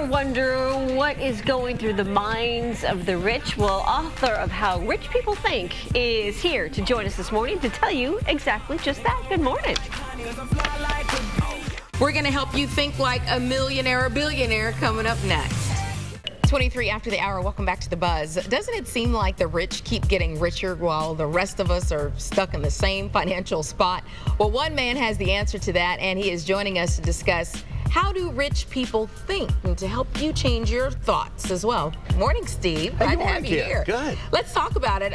Ever wonder what is going through the minds of the rich? Well, author of How Rich People Think is here to join us this morning to tell you exactly just that. Good morning. We're going to help you think like a millionaire or billionaire coming up next. 23 after the hour. Welcome back to The Buzz. Doesn't it seem like the rich keep getting richer while the rest of us are stuck in the same financial spot? Well, one man has the answer to that, and he is joining us to discuss how do rich people think and to help you change your thoughts as well. Morning, Steve. Glad to have you here. Good. Let's talk about it.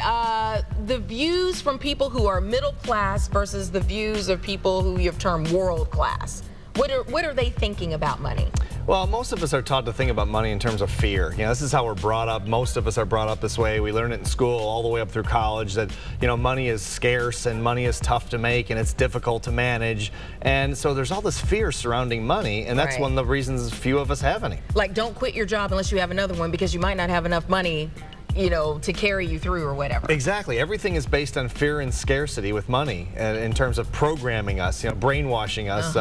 The views from people who are middle class versus the views of people who you've termed world class. What are they thinking about money? Well, most of us are taught to think about money in terms of fear. You know, this is how we're brought up. Most of us are brought up this way. We learn it in school all the way up through college that, you know, money is scarce and money is tough to make and it's difficult to manage. And so there's all this fear surrounding money, and that's one of the reasons few of us have any. Like, don't quit your job unless you have another one because you might not have enough money, you know, to carry you through or whatever. Exactly. Everything is based on fear and scarcity with money, in terms of programming us, you know, brainwashing us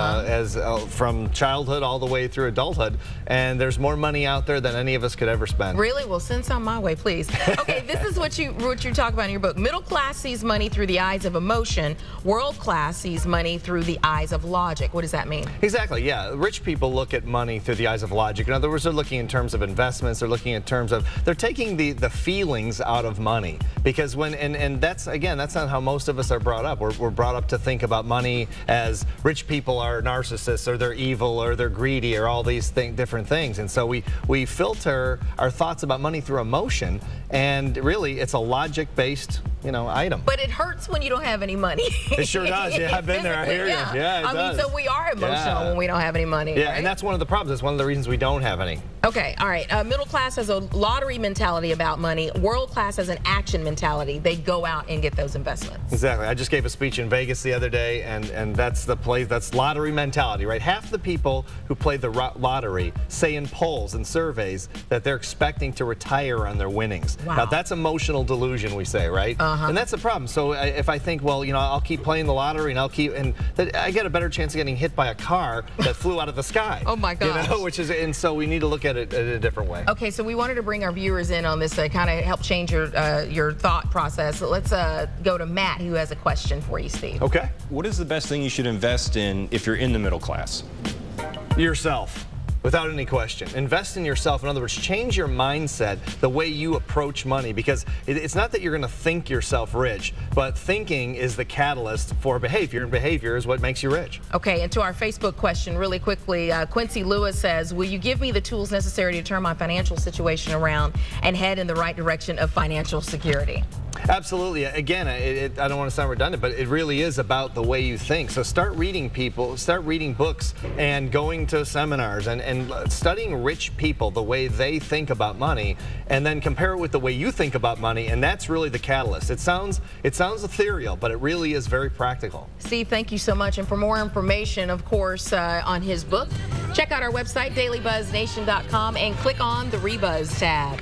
from childhood all the way through adulthood. And there's more money out there than any of us could ever spend. Really? Well, send some my way, please. Okay, this is what you talk about in your book. Middle class sees money through the eyes of emotion. World class sees money through the eyes of logic. What does that mean? Exactly. Yeah. Rich people look at money through the eyes of logic. In other words, they're looking in terms of investments. They're looking in terms of, they're taking the feelings out of money, because when and that's, again, that's not how most of us are brought up. We're brought up to think about money as rich people are narcissists, or they're evil, or they're greedy, or all these different things. And so we filter our thoughts about money through emotion, and really it's a logic-based, you know, item. But it hurts when you don't have any money. It sure does. Yeah, I've been there. I hear you. Yeah, it does. I mean, so we are emotional when we don't have any money. Yeah, right? and that's one of the problems. It's one of the reasons we don't have any. Okay, all right. Middle class has a lottery mentality about money. World class has an action mentality. They go out and get those investments. Exactly. I just gave a speech in Vegas the other day, and that's the place. That's lottery mentality, right? Half the people who play the lottery say in polls and surveys that they're expecting to retire on their winnings. Wow. Now that's emotional delusion, we say, right? And that's the problem. So if I think, well, you know, I'll keep playing the lottery, and I get a better chance of getting hit by a car that flew out of the sky. Oh my gosh. You know, and so we need to look at it in a different way. Okay, so we wanted to bring our viewers in on this to kind of help change your thought process. So let's go to Matt, who has a question for you, Steve. Okay. What is the best thing you should invest in if you're in the middle class? Yourself. Without any question. Invest in yourself. In other words, change your mindset, the way you approach money, because it's not that you're going to think yourself rich, but thinking is the catalyst for behavior, and behavior is what makes you rich. Okay, and to our Facebook question really quickly, Quincy Lewis says, will you give me the tools necessary to turn my financial situation around and head in the right direction of financial security? Absolutely. Again, I don't want to sound redundant, but it really is about the way you think. So start reading books and going to seminars and studying rich people, the way they think about money, and then compare it with the way you think about money, and that's really the catalyst. It sounds ethereal, but it really is very practical. Steve, thank you so much. And for more information, of course, on his book, check out our website, dailybuzznation.com, and click on the Rebuzz tab.